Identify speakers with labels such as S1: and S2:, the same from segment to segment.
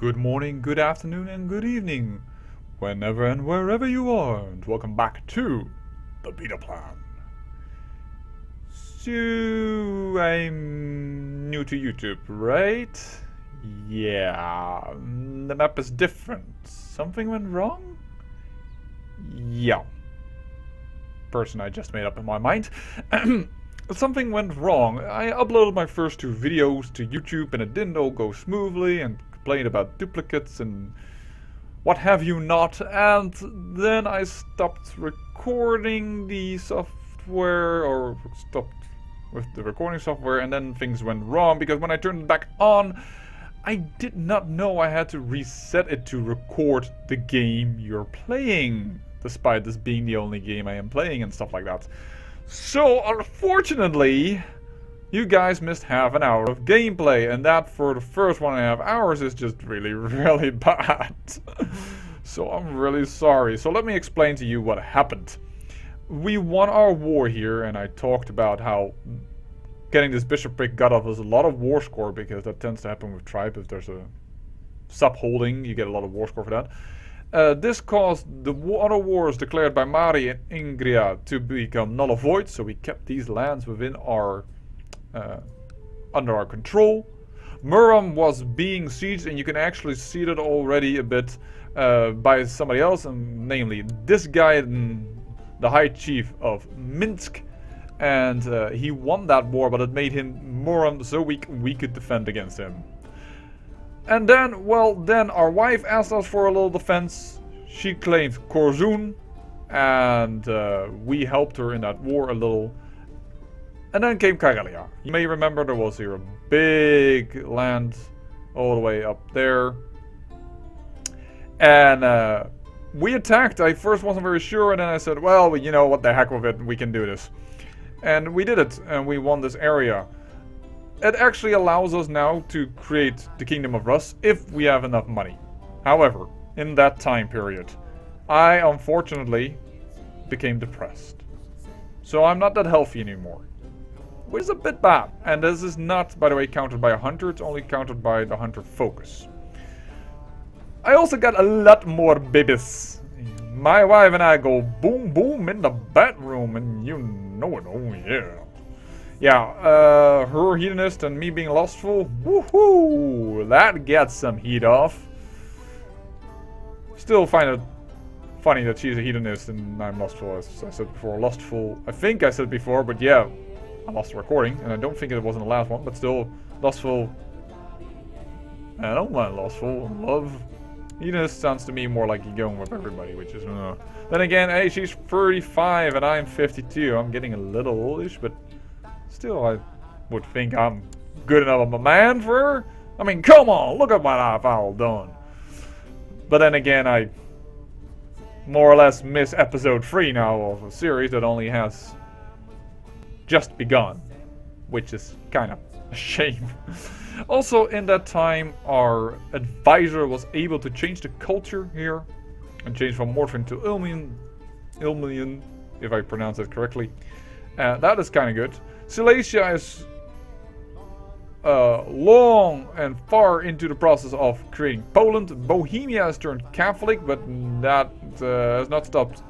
S1: Good morning, good afternoon, and good evening, whenever and wherever you are, and welcome back to the beta plan. So, I'm new to YouTube, right? Yeah, the map is different. Something went wrong? Yeah. Person I just made up in my mind. Something went wrong. I uploaded my first two videos to YouTube and it didn't all go smoothly and complained about duplicates and what have you not, and then I stopped recording the software, or stopped with the recording software, and then things went wrong because when I turned it back on I did not know I had to reset it to record the game you're playing, despite this being the only game I am playing and stuff like that. So unfortunately, you guys missed half an hour of gameplay, and that for the first 1.5 hours is just really, really bad. So I'm really sorry. So let me explain to you what happened. We won our war here, and I talked about how getting this bishopric got off us a lot of war score, because that tends to happen with tribe. If there's a sub-holding, you get a lot of war score for that. This caused the other wars declared by Mari and Ingria to become null and void, so we kept these lands within our under our control. Muram was being sieged, and you can actually see that already a bit by somebody else, and namely this guy, the High Chief of Minsk, and he won that war, but it made him Muram so weak we could defend against him. And then, well, then our wife asked us for a little defense. She claimed Korzun, and we helped her in that war a little. And then came Karelia. You may remember there was here a big land all the way up there. And we attacked. I first wasn't very sure, and then I said, well, you know, what the heck with it, we can do this. And we did it, and we won this area. It actually allows us now to create the Kingdom of Rus if we have enough money. However, in that time period, I unfortunately became depressed. So I'm not that healthy anymore, which is a bit bad. And this is not, by the way, counted by a hunter, it's only counted by the hunter focus. I also got a lot more babies. My wife and I go boom boom in the bedroom, and you know it, oh yeah. Yeah, her hedonist and me being lustful, woohoo, that gets some heat off. Still find it funny that she's a hedonist and I'm lustful, as I said before. Lustful, I think I said before, but yeah, I lost the recording, and I don't think it wasn't the last one, but still, lustful. I don't mind lustful, love. Hedonist sounds to me more like you're going with everybody, which is, Then again, hey, she's 35 and I'm 52, I'm getting a little oldish, but still, I would think I'm good enough of a man for her. I mean, come on, look at what I've all done. But then again, I more or less miss episode 3 now of a series that only has just begun, which is kind of a shame. Also, in that time, our advisor was able to change the culture here and change from Morthin to Ilmian, if I pronounce it correctly. That is kind of good. Silesia is long and far into the process of creating Poland. Bohemia has turned Catholic, but that has not stopped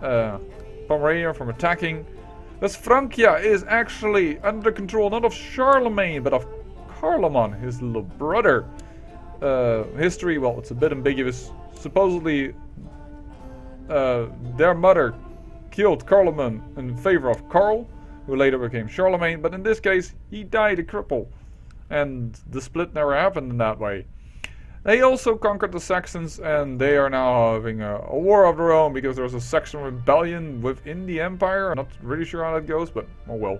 S1: Pomerania from attacking. Westfrancia is actually under control not of Charlemagne, but of Carloman, his little brother. History, well, it's a bit ambiguous. Supposedly, their mother killed Carloman in favor of Karl, who later became Charlemagne, but in this case, he died a cripple. And the split never happened in that way. They also conquered the Saxons, and they are now having a war of their own, because there's a Saxon rebellion within the Empire. I'm not really sure how that goes, but oh well.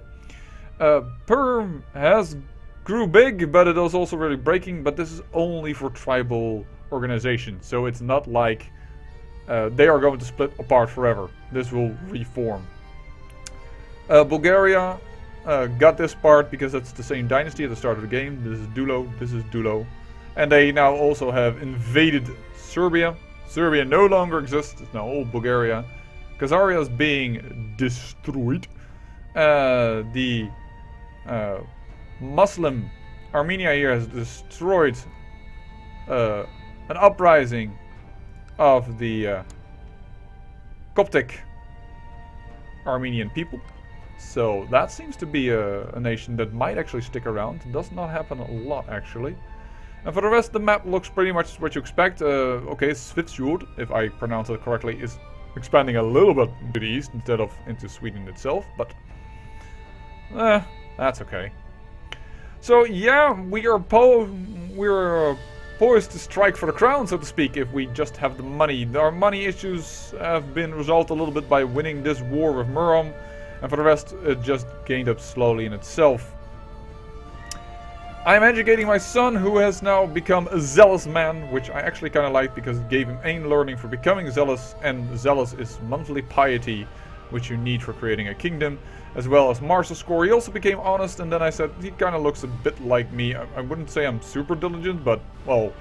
S1: Perm has grew big, but it is also really breaking, but this is only for tribal organizations, so it's not like they are going to split apart forever. This will reform. Bulgaria got this part because it's the same dynasty at the start of the game. This is Dulo, this is Dulo. And they now also have invaded Serbia. Serbia no longer exists, it's now all Bulgaria. Khazaria is being destroyed. The Muslim Armenia here has destroyed an uprising of the Coptic Armenian people. So that seems to be a nation that might actually stick around. It does not happen a lot, actually. And for the rest, the map looks pretty much what you expect. Okay, Svitsjord, if I pronounce it correctly, is expanding a little bit to the east instead of into Sweden itself, but that's okay. So yeah, we are poised to strike for the crown, so to speak, if we just have the money. Our money issues have been resolved a little bit by winning this war with Murom, and for the rest, it just gained up slowly in itself. I'm educating my son, who has now become a zealous man, which I actually kind of like because it gave him aim learning for becoming zealous, and zealous is monthly piety, which you need for creating a kingdom, as well as martial score. He also became honest, and then I said he kind of looks a bit like me. I wouldn't say I'm super diligent, but, well,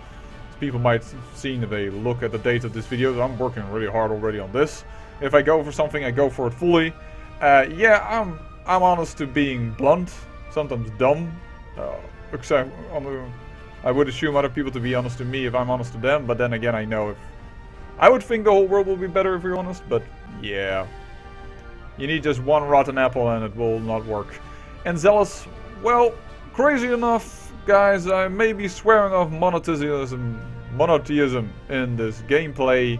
S1: as people might have seen if they look at the date of this video, I'm working really hard already on this. If I go for something, I go for it fully. Yeah, I'm honest to being blunt, sometimes dumb. Except, I would assume other people to be honest to me if I'm honest to them, but then again, I know if... I would think the whole world will be better if you're honest, but yeah. You need just one rotten apple and it will not work. And zealous, well, crazy enough, guys, I may be swearing off monotheism in this gameplay.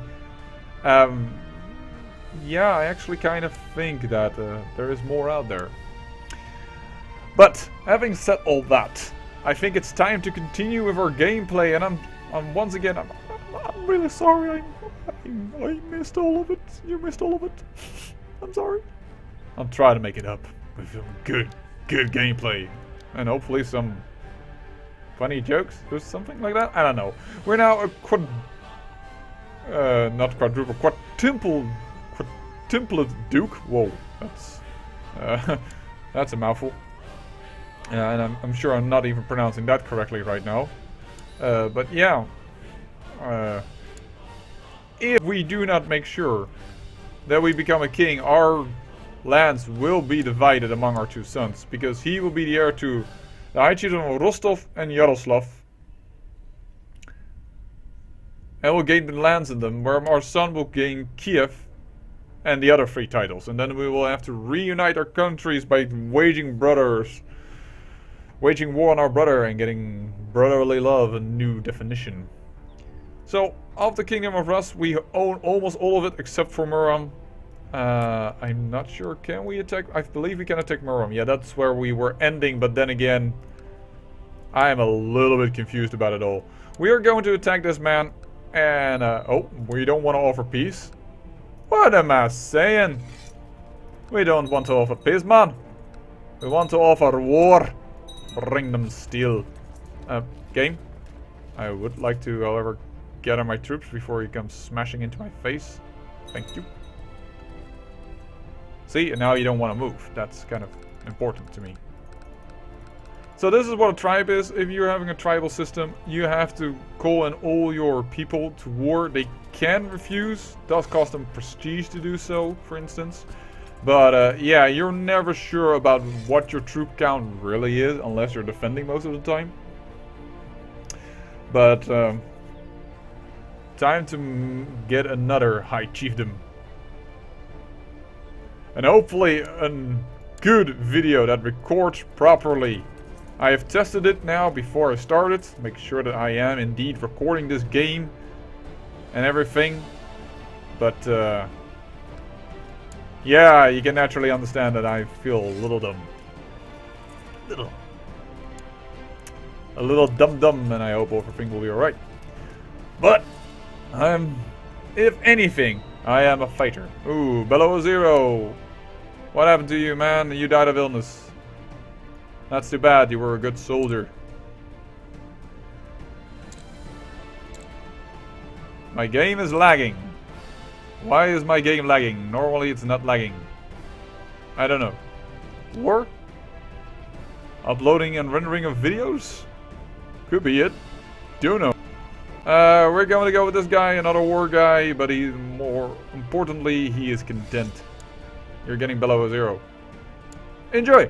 S1: Yeah, I actually kind of think that there is more out there. But having said all that, I think it's time to continue with our gameplay, and I'm once again, I'm really sorry. I missed all of it. You missed all of it. I'm sorry. I'll try to make it up with some good gameplay, and hopefully some funny jokes or something like that. I don't know. We're now a not quadruple, quintuplet duke. Whoa, that's a mouthful. And I'm sure I'm not even pronouncing that correctly right now. But yeah. If we do not make sure that we become a king, our lands will be divided among our two sons. Because he will be the heir to the High Chiefdom of Rostov and Yaroslav. And we'll gain the lands in them, where our son will gain Kiev and the other three titles. And then we will have to reunite our countries by waging war on our brother and getting brotherly love a new definition. So, of the Kingdom of Rus, we own almost all of it except for Murom. I'm not sure, can we attack? I believe we can attack Murom. Yeah, that's where we were ending, but then again, I am a little bit confused about it all. We are going to attack this man, and, oh, we don't want to offer peace? What am I saying? We don't want to offer peace, man. We want to offer war. Bring them steel. Game. I would like to, however, gather my troops before he comes smashing into my face. Thank you. See, and now you don't want to move. That's kind of important to me. So this is what a tribe is. If you're having a tribal system, you have to call in all your people to war. They can refuse. It does cost them prestige to do so, for instance. But yeah, you're never sure about what your troop count really is unless you're defending most of the time. But time to get another High Chiefdom. And hopefully a good video that records properly. I have tested it now before I started. Make sure that I am indeed recording this game and everything. But yeah, you can naturally understand that I feel a little dumb. A little dumb, and I hope everything will be alright. But, if anything, I am a fighter. Ooh, Below Zero. What happened to you, man? You died of illness. That's too bad, you were a good soldier. My game is lagging. Why is my game lagging? Normally it's not lagging. I don't know. War? Uploading and rendering of videos? Could be it. Don't know. We're going to go with this guy, another war guy, but he's more importantly, he is content. You're getting Below Zero. Enjoy!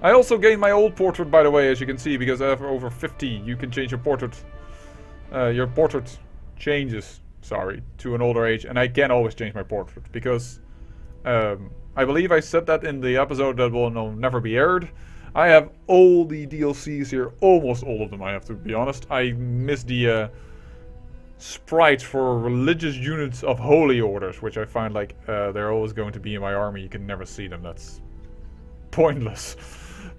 S1: I also gained my old portrait, by the way, as you can see, because after over 50, you can change your portrait. Your portrait changes, sorry, to an older age, and I can always change my portrait, because I believe I said that in the episode that will never be aired. I have all the DLCs here, almost all of them, I have to be honest. I miss the sprites for religious units of holy orders, which I find like they're always going to be in my army. You can never see them. That's pointless.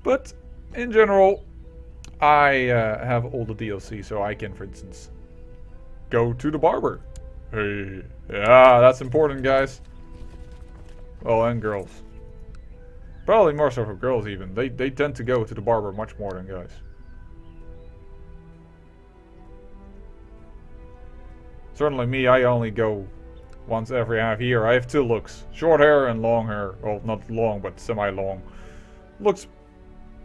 S1: But in general, I have all the DLC, so I can, for instance, go to the barber. Hey, yeah, that's important, guys. Well, and girls. Probably more so for girls even. They tend to go to the barber much more than guys. Certainly me, I only go once every half year. I have two looks. Short hair and long hair. Well, not long, but semi-long. Looks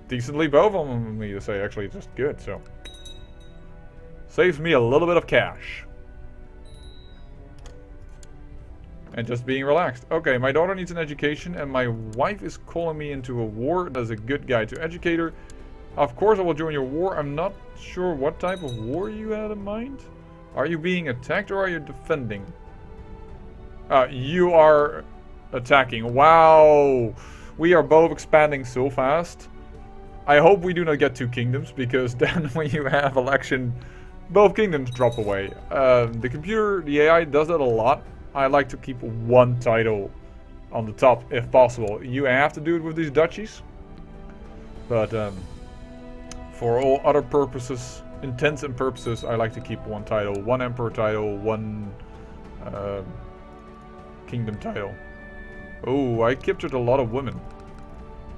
S1: decently both on me to say, actually just good, so. Saves me a little bit of cash. And just being relaxed. Okay, my daughter needs an education and my wife is calling me into a war. That's a good guy to educate her. Of course I will join your war. I'm not sure what type of war you had in mind. Are you being attacked or are you defending? You are attacking. Wow. We are both expanding so fast. I hope we do not get two kingdoms, because then when you have election, both kingdoms drop away. The computer, the AI does that a lot. I like to keep one title on the top if possible. You have to do it with these duchies. But for all other purposes, intents and purposes, I like to keep one title. One emperor title, one kingdom title. Oh, I captured a lot of women.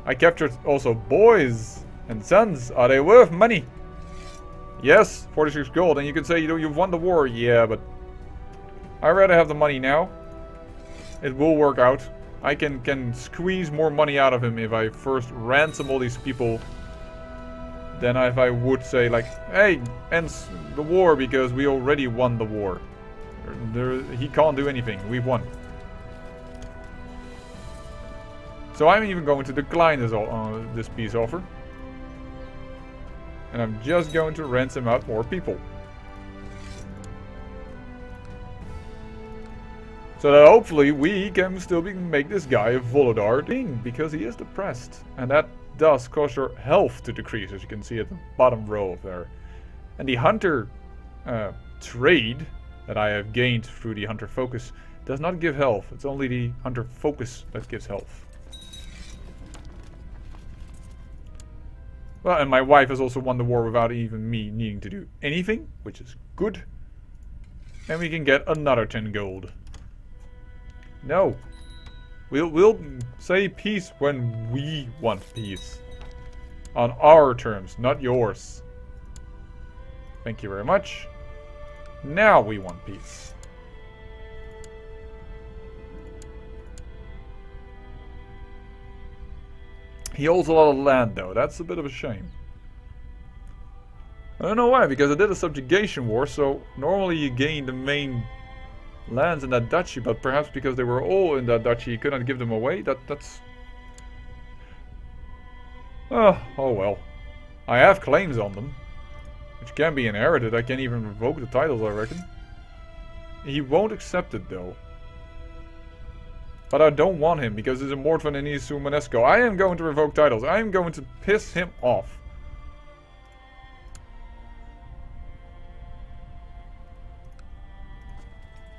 S1: I captured also boys and sons. Are they worth money? Yes, 46 gold. And you can say, you know, you've won the war. Yeah, but I'd rather have the money now. It will work out. I can squeeze more money out of him if I first ransom all these people than if I would say like, hey, ends the war because we already won the war. He can't do anything. We've won. So I'm even going to decline this peace offer. And I'm just going to ransom out more people. So that hopefully we can still make this guy a Volodar king, because he is depressed. And that does cause your health to decrease, as you can see at the bottom row there. And the hunter trade that I have gained through the hunter focus does not give health. It's only the hunter focus that gives health. Well, and my wife has also won the war without even me needing to do anything, which is good. And we can get another 10 gold. No. We'll say peace when we want peace. On our terms, not yours. Thank you very much. Now we want peace. He holds a lot of land though, that's a bit of a shame. I don't know why, because I did a subjugation war, so normally you gain the main lands in that duchy, but perhaps because they were all in that duchy, you could not give them away. That's... oh well. I have claims on them, which can be inherited. I can't even revoke the titles, I reckon. He won't accept it though. But I don't want him, because he's a Mordvan and he's Sumanesco. I am going to revoke titles. I am going to piss him off.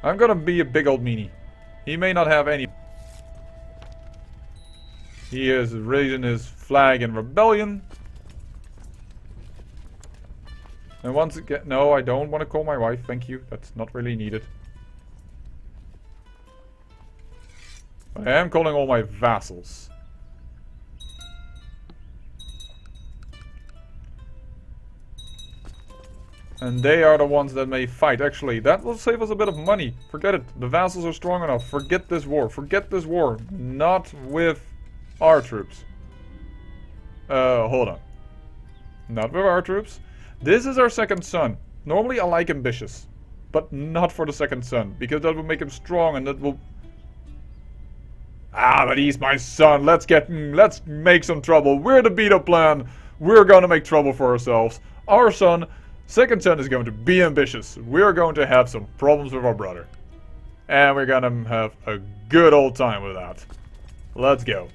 S1: I'm gonna be a big old meanie. He may not have any. He is raising his flag in rebellion. And once again, no, I don't want to call my wife. Thank you. That's not really needed. But I am calling all my vassals. And they are the ones that may fight. Actually, that will save us a bit of money. Forget it. The vassals are strong enough. Forget this war. Forget this war. Not with our troops. Hold on. Not with our troops. This is our second son. Normally I like ambitious. But not for the second son. Because that will make him strong and that will Ah, but he's my son. Let's make some trouble. We're the beta plan. We're gonna make trouble for ourselves. Our son, second son, is going to be ambitious. We're going to have some problems with our brother. And we're gonna have a good old time with that. Let's go.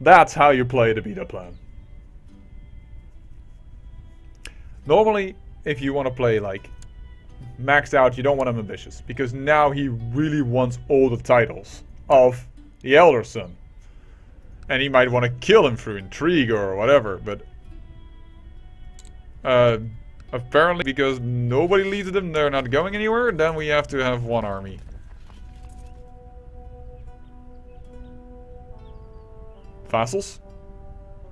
S1: That's how you play the beta plan. Normally, if you want to play like maxed out, you don't want him ambitious, because now he really wants all the titles of the elder son. And he might want to kill him through intrigue or whatever, but apparently because nobody leads them, they're not going anywhere, then we have to have one army. Vassals?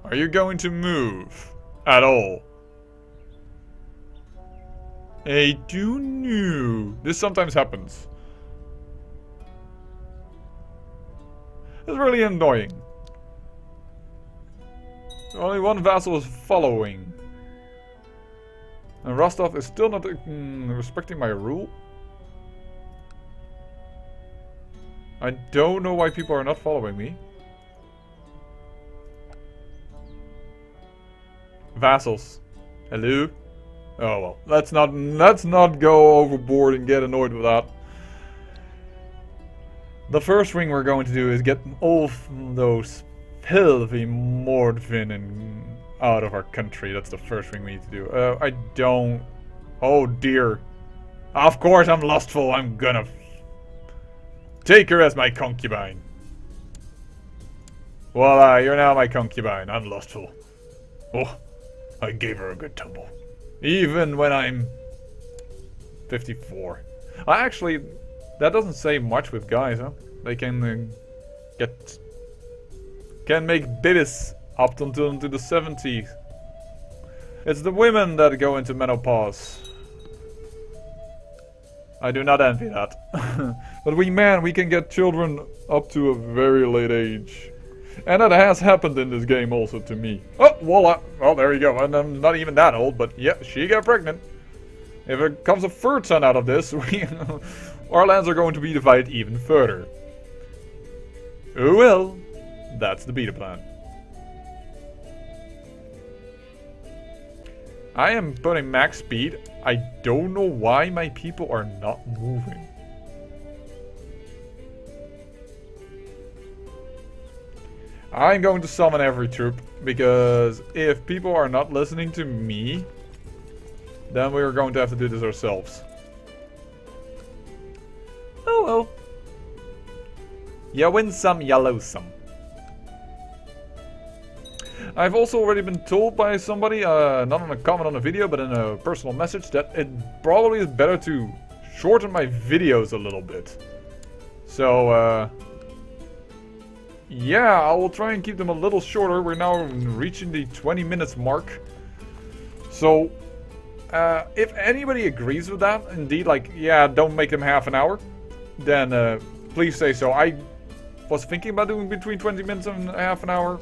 S1: Are you going to move at all? I don't know. This sometimes happens. It's really annoying. Only one vassal is following. And Rostov is still not respecting my rule. I don't know why people are not following me. Vassals. Hello? Oh well. Let's not go overboard and get annoyed with that. The first thing we're going to do is get all those filthy Mordvin out of our country. That's the first thing we need to do. I don't... Oh dear. Of course I'm lustful. I'm gonna take her as my concubine. Voila, you're now my concubine. I'm lustful. Oh, I gave her a good tumble. Even when I'm 54. Actually, that doesn't say much with guys, huh? They can can make babies up until into the 70s. It's the women that go into menopause. I do not envy that. But we can get children up to a very late age. And that has happened in this game also to me. Oh, voila. Well, there you go. And I'm not even that old, but yeah, she got pregnant. If it comes a third son out of this, our lands are going to be divided even further. Oh well. That's the beta plan. I am putting max speed. I don't know why my people are not moving. I'm going to summon every troop, because if people are not listening to me, then we're going to have to do this ourselves. Oh well. Ya win some, ya lose some. I've also already been told by somebody, not on a comment on a video, but in a personal message, that it probably is better to shorten my videos a little bit. So, yeah, I will try and keep them a little shorter. We're now reaching the 20 minutes mark. So, if anybody agrees with that, indeed, like, yeah, don't make them half an hour, then please say so. I was thinking about doing between 20 minutes and half an hour.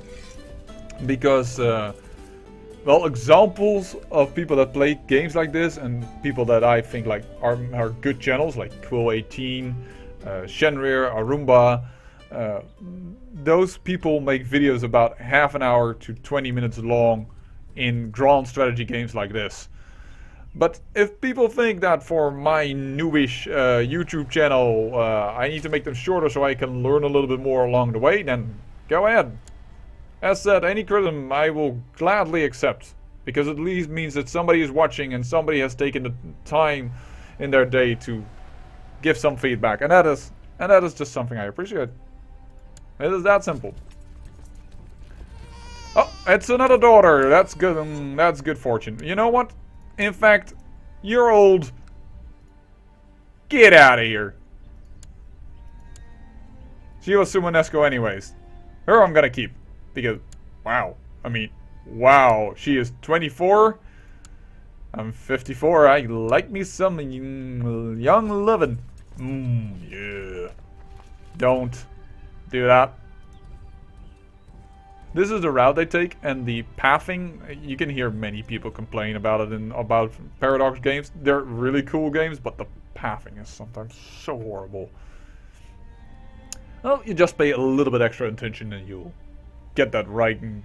S1: Because, well, examples of people that play games like this and people that I think like are good channels, like Quill18, Shenrir, Arumba, those people make videos about half an hour to 20 minutes long in grand strategy games like this. But if people think that for my newish YouTube channel I need to make them shorter so I can learn a little bit more along the way, then go ahead. As said, any criticism I will gladly accept, because at least means that somebody is watching and somebody has taken the time in their day to give some feedback, and that is just something I appreciate. It is that simple. Oh, it's another daughter. That's good. That's good fortune. You know what? In fact, you're old. Get out of here. She was Sumonesco anyways. Her I'm gonna keep. Because, wow. I mean, wow. She is 24. I'm 54. I like me some young lovin'. Yeah. Don't do that. This is the route they take, and the pathing, you can hear many people complain about it about Paradox games. They're really cool games, but the pathing is sometimes so horrible. Well, you just pay a little bit extra attention and you'll get that right. And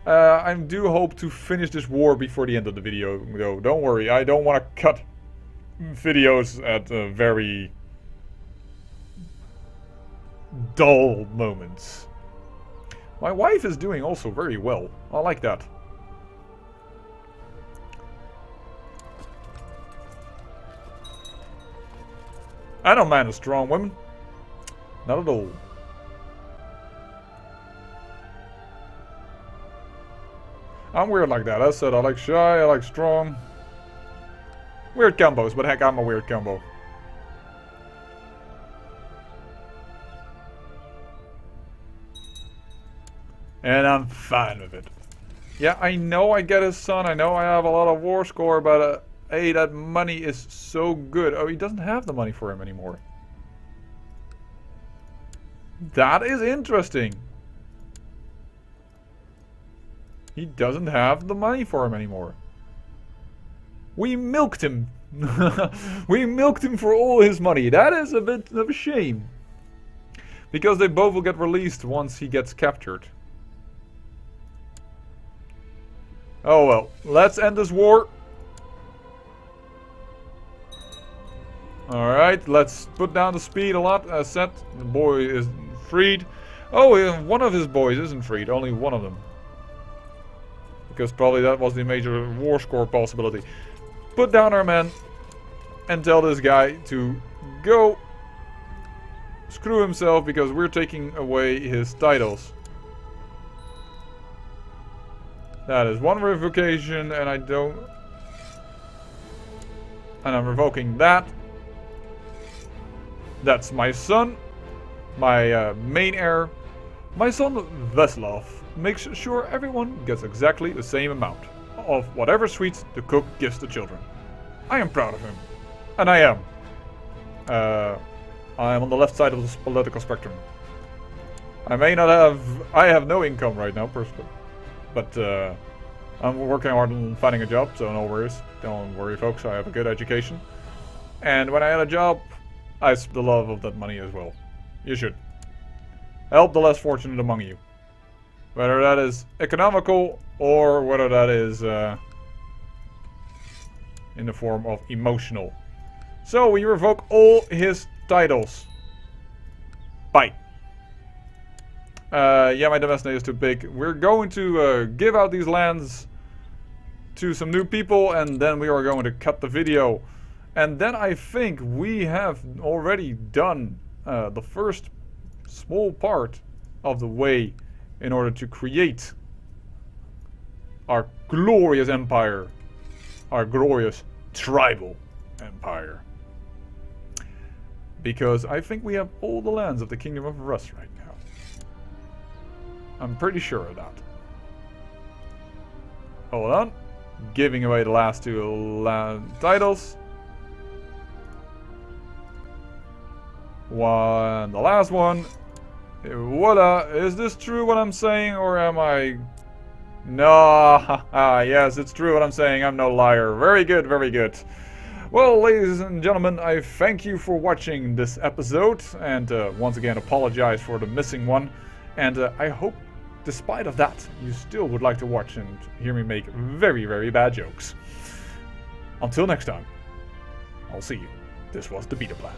S1: I do hope to finish this war before the end of the video, though. Don't worry, I don't want to cut videos at very dull moments. My wife is doing also very well. I like that. I don't mind a strong woman. Not at all. I'm weird like that. I said I like shy, I like strong. Weird combos, but heck, I'm a weird combo. And I'm fine with it. Yeah, I know I get his son. I know I have a lot of war score, but hey, that money is so good. Oh, he doesn't have the money for him anymore. That is interesting. He doesn't have the money for him anymore. We milked him. We milked him for all his money. That is a bit of a shame. Because they both will get released once he gets captured. Oh well, let's end this war. Alright, let's put down the speed a lot. As said, the boy is freed. Oh, one of his boys isn't freed, only one of them. Because probably that was the major war score possibility. Put down our men and tell this guy to go screw himself because we're taking away his titles. That is one revocation, and and I'm revoking that. That's my son, my main heir. My son Veslov makes sure everyone gets exactly the same amount of whatever sweets the cook gives the children. I am proud of him, and I am. I am on the left side of this political spectrum. I have no income right now, personally. But I'm working hard on finding a job, so no worries. Don't worry, folks. I have a good education. And when I had a job, I spent the love of that money as well. You should. Help the less fortunate among you. Whether that is economical or whether that is in the form of emotional. So we revoke all his titles. Bye. Yeah, my destiny is too big. We're going to give out these lands to some new people, and then we are going to cut the video. And then I think we have already done the first small part of the way in order to create our glorious empire. Our glorious tribal empire. Because I think we have all the lands of the Kingdom of Rust right now. I'm pretty sure of that. Hold on. Giving away the last two titles. The last one. Voila. Is this true what I'm saying, or am I... No. Yes, it's true what I'm saying. I'm no liar. Very good, very good. Well, ladies and gentlemen, I thank you for watching this episode. And once again, apologize for the missing one. And I hope, despite of that, you still would like to watch and hear me make very, very bad jokes. Until next time, I'll see you. This was the Beta Plan.